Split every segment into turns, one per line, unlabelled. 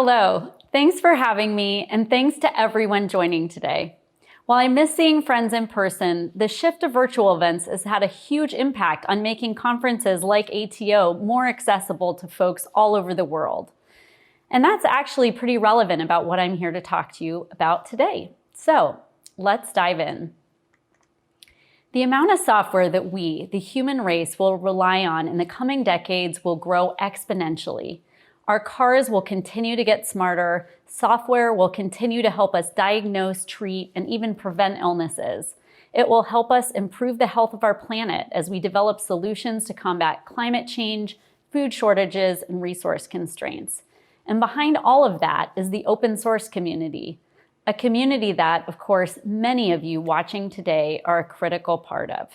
Hello, thanks for having me, and thanks to everyone joining today. While I miss seeing friends in person, the shift to virtual events has had a huge impact on making conferences like ATO more accessible to folks all over the world. And that's actually pretty relevant about what I'm here to talk to you about today. So let's dive in. The amount of software that we, the human race, will rely on in the coming decades will grow exponentially. Our cars will continue to get smarter, software will continue to help us diagnose, treat, and even prevent illnesses. It will help us improve the health of our planet as we develop solutions to combat climate change, food shortages, and resource constraints. And behind all of that is the open source community, a community that, of course, many of you watching today are a critical part of.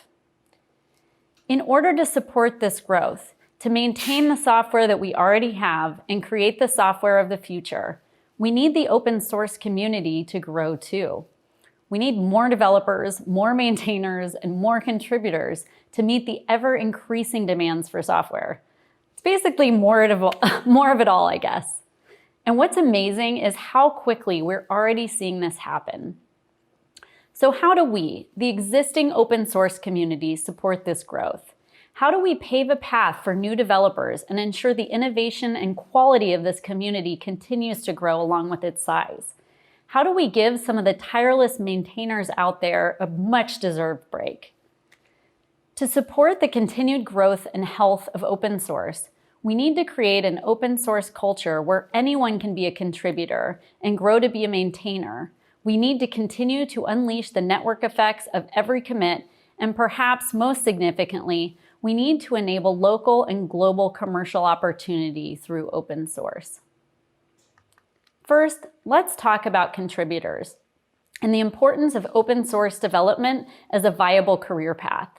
In order to support this growth, to maintain the software that we already have and create the software of the future, we need the open source community to grow too. We need more developers, more maintainers, and more contributors to meet the ever-increasing demands for software. It's basically more of it all, I guess. And what's amazing is how quickly we're already seeing this happen. So how do we, the existing open source community, support this growth? How do we pave a path for new developers and ensure the innovation and quality of this community continues to grow along with its size? How do we give some of the tireless maintainers out there a much-deserved break? To support the continued growth and health of open source, we need to create an open source culture where anyone can be a contributor and grow to be a maintainer. We need to continue to unleash the network effects of every commit, and perhaps most significantly, we need to enable local and global commercial opportunity through open source. First, let's talk about contributors and the importance of open source development as a viable career path.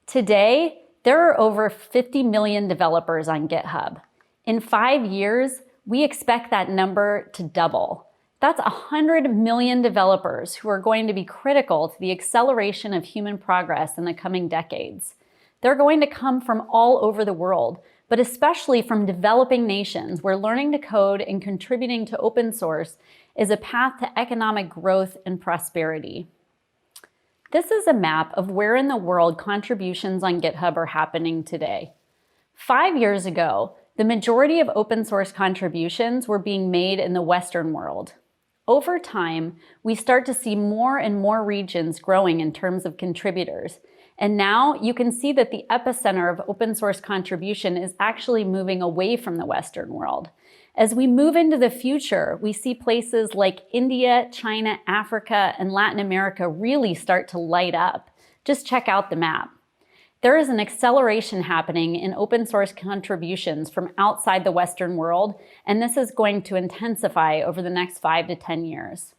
Today, there are over 50 million developers on GitHub. In 5 years, we expect that number to double. That's 100 million developers who are going to be critical to the acceleration of human progress in the coming decades. They're going to come from all over the world, but especially from developing nations where learning to code and contributing to open source is a path to economic growth and prosperity. This is a map of where in the world contributions on GitHub are happening today. 5 years ago, the majority of open source contributions were being made in the Western world. Over time, we start to see more and more regions growing in terms of contributors. And now you can see that the epicenter of open source contribution is actually moving away from the Western world. As we move into the future, we see places like India, China, Africa, and Latin America really start to light up. Just check out the map. There is an acceleration happening in open source contributions from outside the Western world, and this is going to intensify over the next 5 to 10 years.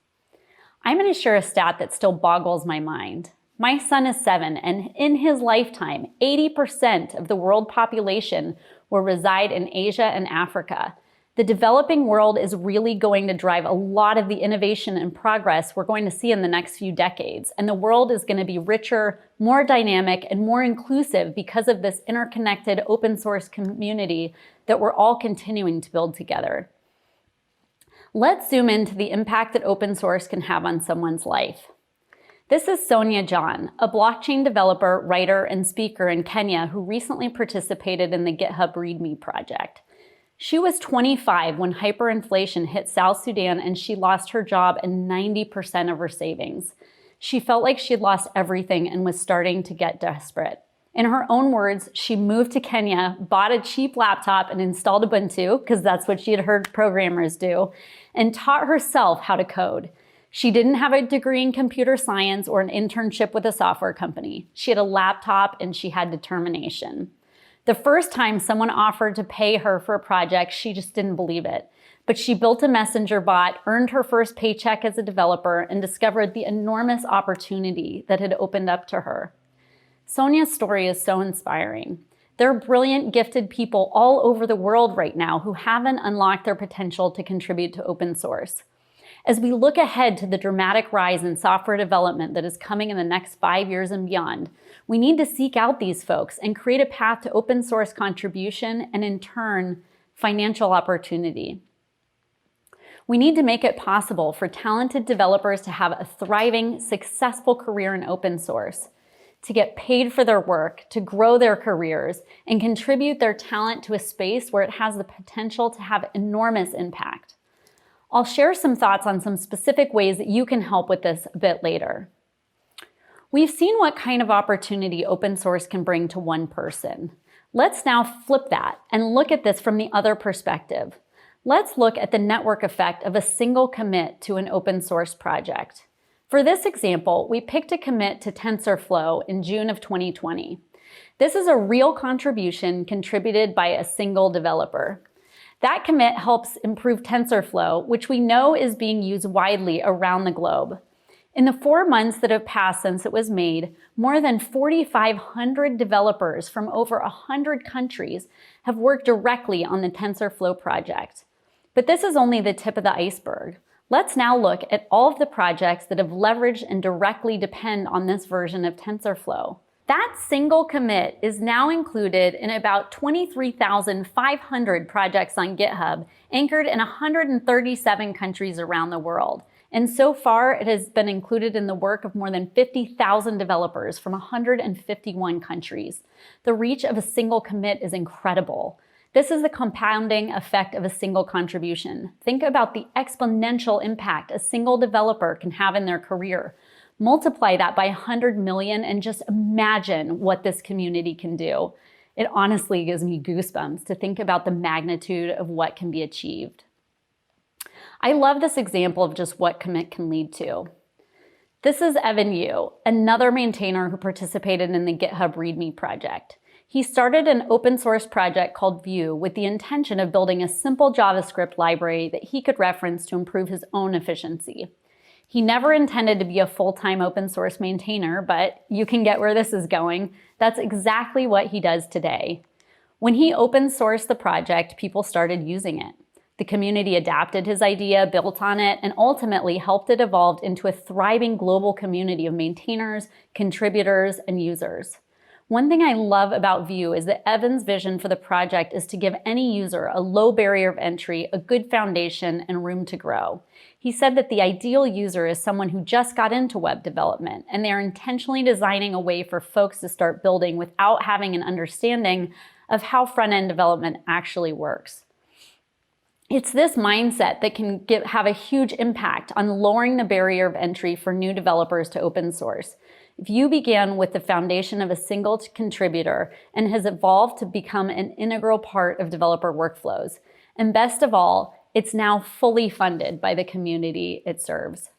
I'm going to share a stat that still boggles my mind. My son is 7, and in his lifetime, 80% of the world population will reside in Asia and Africa. The developing world is really going to drive a lot of the innovation and progress we're going to see in the next few decades, and the world is going to be richer, more dynamic, and more inclusive because of this interconnected open source community that we're all continuing to build together. Let's zoom into the impact that open source can have on someone's life. This is Sonia John, a blockchain developer, writer, and speaker in Kenya who recently participated in the GitHub README project. She was 25 when hyperinflation hit South Sudan and she lost her job and 90% of her savings. She felt like she had lost everything and was starting to get desperate. In her own words, she moved to Kenya, bought a cheap laptop and installed Ubuntu, because that's what she had heard programmers do, and taught herself how to code. She didn't have a degree in computer science or an internship with a software company. She had a laptop and she had determination. The first time someone offered to pay her for a project, she just didn't believe it. But she built a messenger bot, earned her first paycheck as a developer, and discovered the enormous opportunity that had opened up to her. Sonia's story is so inspiring. There are brilliant, gifted people all over the world right now who haven't unlocked their potential to contribute to open source. As we look ahead to the dramatic rise in software development that is coming in the next 5 years and beyond, we need to seek out these folks and create a path to open source contribution and, in turn, financial opportunity. We need to make it possible for talented developers to have a thriving, successful career in open source, to get paid for their work, to grow their careers, and contribute their talent to a space where it has the potential to have enormous impact. I'll share some thoughts on some specific ways that you can help with this a bit later. We've seen what kind of opportunity open source can bring to one person. Let's now flip that and look at this from the other perspective. Let's look at the network effect of a single commit to an open source project. For this example, we picked a commit to TensorFlow in June of 2020. This is a real contribution contributed by a single developer. That commit helps improve TensorFlow, which we know is being used widely around the globe. In the 4 months that have passed since it was made, more than 4,500 developers from over 100 countries have worked directly on the TensorFlow project. But this is only the tip of the iceberg. Let's now look at all of the projects that have leveraged and directly depend on this version of TensorFlow. That single commit is now included in about 23,500 projects on GitHub, anchored in 137 countries around the world. And so far, it has been included in the work of more than 50,000 developers from 151 countries. The reach of a single commit is incredible. This is the compounding effect of a single contribution. Think about the exponential impact a single developer can have in their career. Multiply that by 100 million and just imagine what this community can do. It honestly gives me goosebumps to think about the magnitude of what can be achieved. I love this example of just what commit can lead to. This is Evan Yu, another maintainer who participated in the GitHub README project. He started an open source project called Vue with the intention of building a simple JavaScript library that he could reference to improve his own efficiency. He never intended to be a full-time open source maintainer, but you can get where this is going. That's exactly what he does today. When he open sourced the project, people started using it. The community adapted his idea, built on it, and ultimately helped it evolve into a thriving global community of maintainers, contributors, and users. One thing I love about Vue is that Evan's vision for the project is to give any user a low barrier of entry, a good foundation, and room to grow. He said that the ideal user is someone who just got into web development, and they are intentionally designing a way for folks to start building without having an understanding of how front-end development actually works. It's this mindset that can have a huge impact on lowering the barrier of entry for new developers to open source. Vue began with the foundation of a single contributor and has evolved to become an integral part of developer workflows. And best of all, it's now fully funded by the community it serves.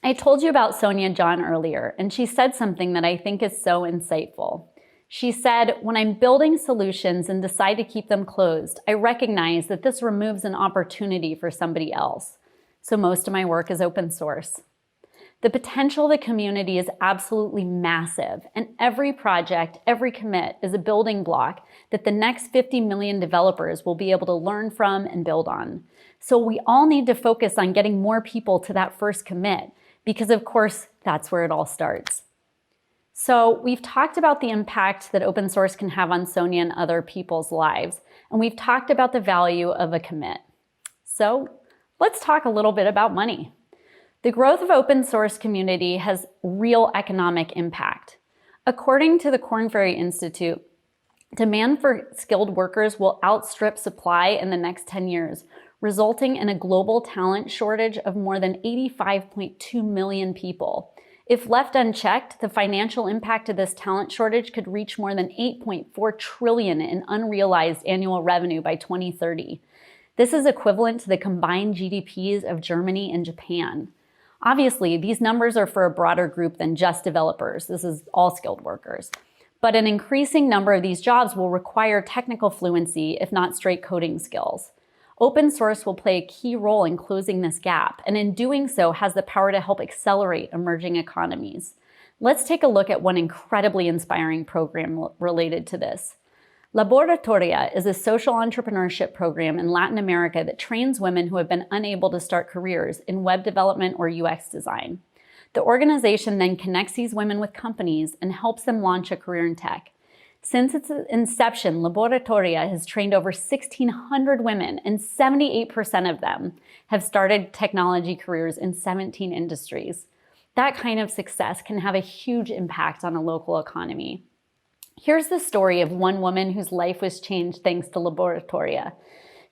I told you about Sonia John earlier, and she said something that I think is so insightful. She said, "When I'm building solutions and decide to keep them closed, I recognize that this removes an opportunity for somebody else. So most of my work is open source." The potential of the community is absolutely massive, and every project, every commit is a building block that the next 50 million developers will be able to learn from and build on. So we all need to focus on getting more people to that first commit, because of course, that's where it all starts. So we've talked about the impact that open source can have on Sonia and other people's lives, and we've talked about the value of a commit. So let's talk a little bit about money. The growth of open source community has real economic impact. According to the Korn Ferry Institute, demand for skilled workers will outstrip supply in the next 10 years, resulting in a global talent shortage of more than 85.2 million people. If left unchecked, the financial impact of this talent shortage could reach more than 8.4 trillion in unrealized annual revenue by 2030. This is equivalent to the combined GDPs of Germany and Japan. Obviously, these numbers are for a broader group than just developers. This is all skilled workers. But an increasing number of these jobs will require technical fluency, if not straight coding skills. Open source will play a key role in closing this gap, and in doing so has the power to help accelerate emerging economies. Let's take a look at one incredibly inspiring program related to this. Laboratoria is a social entrepreneurship program in Latin America that trains women who have been unable to start careers in web development or UX design. The organization then connects these women with companies and helps them launch a career in tech. Since its inception, Laboratoria has trained over 1,600 women, and 78% of them have started technology careers in 17 industries. That kind of success can have a huge impact on a local economy. Here's the story of one woman whose life was changed thanks to Laboratoria.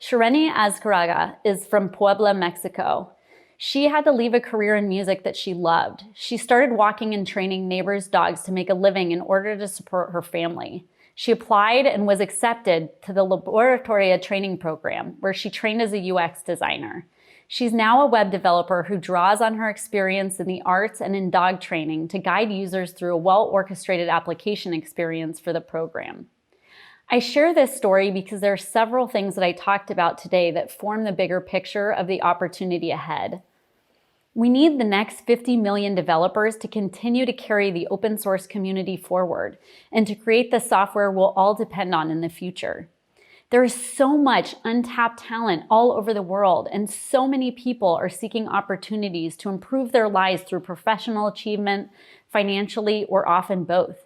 Shireni Azcárraga is from Puebla, Mexico. She had to leave a career in music that she loved. She started walking and training neighbors' dogs to make a living in order to support her family. She applied and was accepted to the Laboratoria training program, where she trained as a UX designer. She's now a web developer who draws on her experience in the arts and in dog training to guide users through a well-orchestrated application experience for the program. I share this story because there are several things that I talked about today that form the bigger picture of the opportunity ahead. We need the next 50 million developers to continue to carry the open source community forward and to create the software we'll all depend on in the future. There is so much untapped talent all over the world, and so many people are seeking opportunities to improve their lives through professional achievement, financially, or often both.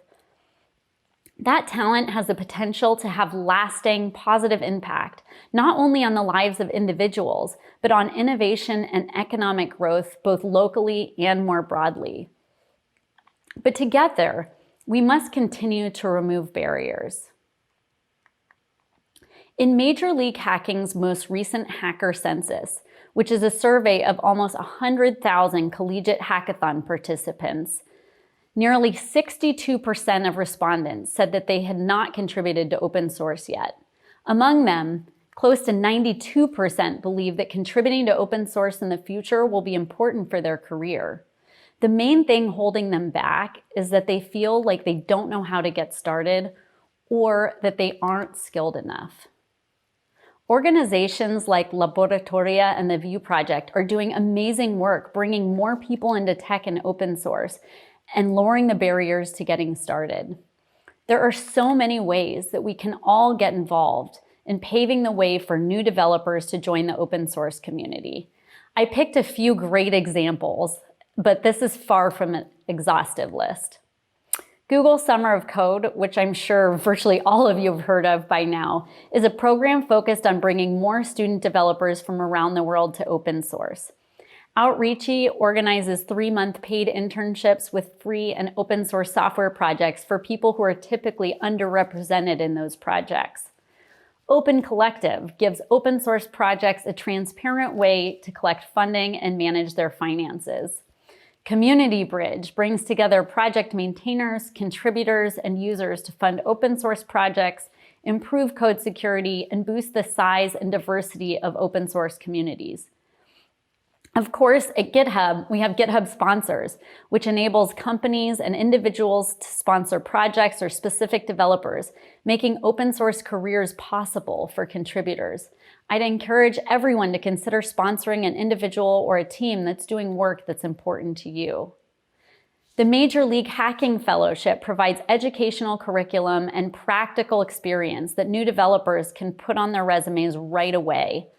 That talent has the potential to have lasting, positive impact, not only on the lives of individuals, but on innovation and economic growth, both locally and more broadly. But to get there, we must continue to remove barriers. In Major League Hacking's most recent hacker census, which is a survey of almost 100,000 collegiate hackathon participants, nearly 62% of respondents said that they had not contributed to open source yet. Among them, close to 92% believe that contributing to open source in the future will be important for their career. The main thing holding them back is that they feel like they don't know how to get started or that they aren't skilled enough. Organizations like Laboratoria and the View Project are doing amazing work bringing more people into tech and open source and lowering the barriers to getting started. There are so many ways that we can all get involved in paving the way for new developers to join the open source community. I picked a few great examples, but this is far from an exhaustive list. Google Summer of Code, which I'm sure virtually all of you have heard of by now, is a program focused on bringing more student developers from around the world to open source. Outreachy organizes 3-month paid internships with free and open source software projects for people who are typically underrepresented in those projects. Open Collective gives open source projects a transparent way to collect funding and manage their finances. Community Bridge brings together project maintainers, contributors, and users to fund open source projects, improve code security, and boost the size and diversity of open source communities. Of course, at GitHub, we have GitHub Sponsors, which enables companies and individuals to sponsor projects or specific developers, making open source careers possible for contributors. I'd encourage everyone to consider sponsoring an individual or a team that's doing work that's important to you. The Major League Hacking Fellowship provides educational curriculum and practical experience that new developers can put on their resumes right away.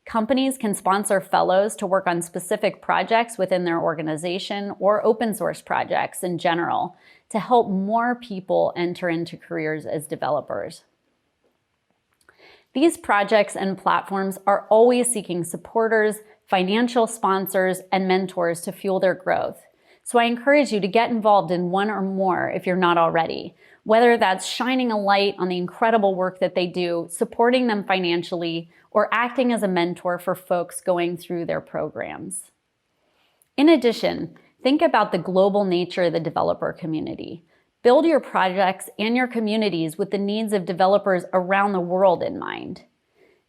Companies can sponsor fellows to work on specific projects within their organization or open source projects in general to help more people enter into careers as developers. These projects and platforms are always seeking supporters, financial sponsors, and mentors to fuel their growth. So I encourage you to get involved in one or more if you're not already, whether that's shining a light on the incredible work that they do, supporting them financially, or acting as a mentor for folks going through their programs. In addition, think about the global nature of the developer community. Build your projects and your communities with the needs of developers around the world in mind.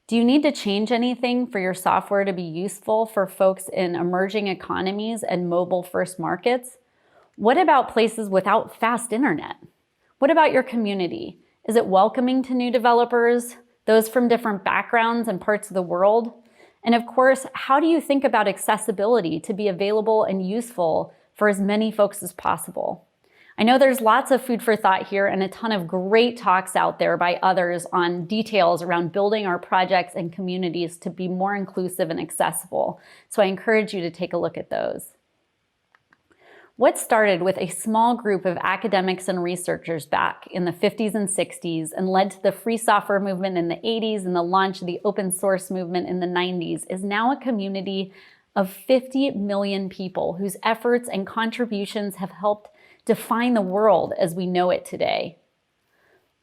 Do you need to change anything for your software to be useful for folks in emerging economies and mobile-first markets? What about places without fast internet? What about your community? Is it welcoming to new developers, those from different backgrounds and parts of the world? And of course, how do you think about accessibility to be available and useful for as many folks as possible? I know there's lots of food for thought here and a ton of great talks out there by others on details around building our projects and communities to be more inclusive and accessible. So I encourage you to take a look at those. What started with a small group of academics and researchers back in the 50s and 60s and led to the free software movement in the 80s and the launch of the open source movement in the 90s is now a community of 50 million people whose efforts and contributions have helped define the world as we know it today.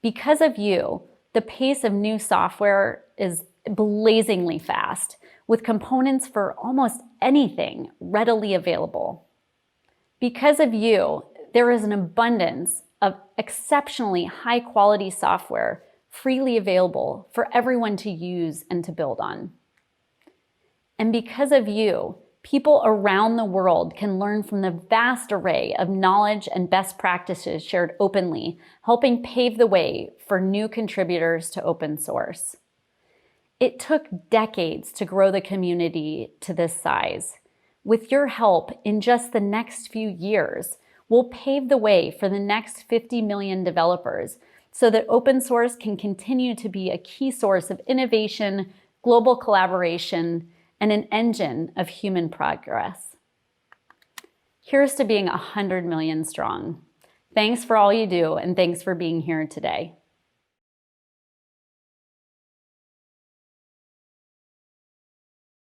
Because of you, the pace of new software is blazingly fast, with components for almost anything readily available. Because of you, there is an abundance of exceptionally high-quality software freely available for everyone to use and to build on. And because of you, people around the world can learn from the vast array of knowledge and best practices shared openly, helping pave the way for new contributors to open source. It took decades to grow the community to this size. With your help, in just the next few years, we'll pave the way for the next 50 million developers so that open source can continue to be a key source of innovation, global collaboration, and an engine of human progress. Here's to being 100 million strong. Thanks for all you do, and thanks for being here today.